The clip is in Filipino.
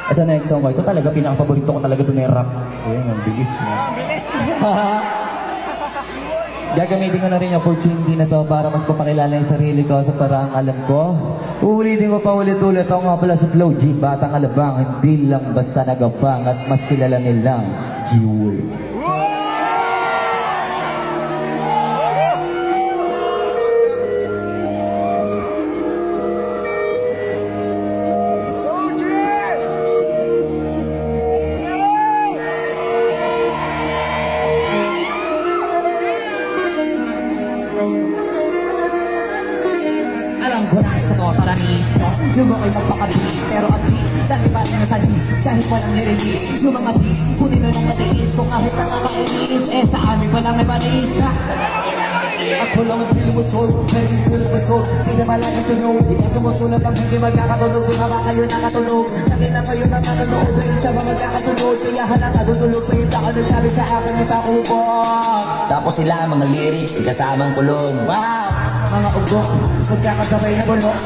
Ito next song ko. Ito talaga, pinaka-paborito ko talaga ito na yung rap. Ayan, ang bilis na. Gagamitin ko na rin yung opportunity na to para mas papakilala yung sarili ko sa paraang alam ko. Uulitin ko pa ulit-ulit. Ako nga pala si Flow G, Batang Alabang. Hindi lang basta nagabang at mas kilala nilang G-Word. Alam ko na gusto ko sa ramis yung ako'y magpakabis, pero at least dahil pa rin nasa dis, kahit walang nirelease yung mga dis, puti na ng matiis kung kahit nakakainis, eh sa amin walang ibanis na ako lang ang pilusol, very pilusol di na malaki sunog, di ka sumusulat ang hindi magkakatunog, di ba kayo nakatunog sakit na kayo nakatunog, dahil sa mga magkakatunog kaya halang natutulog, pa yung taka nagsabi sa akin na takubot Tapos sila mga lyrics, kasamang kulon. wow, mga ugok, magkakasabay na bulok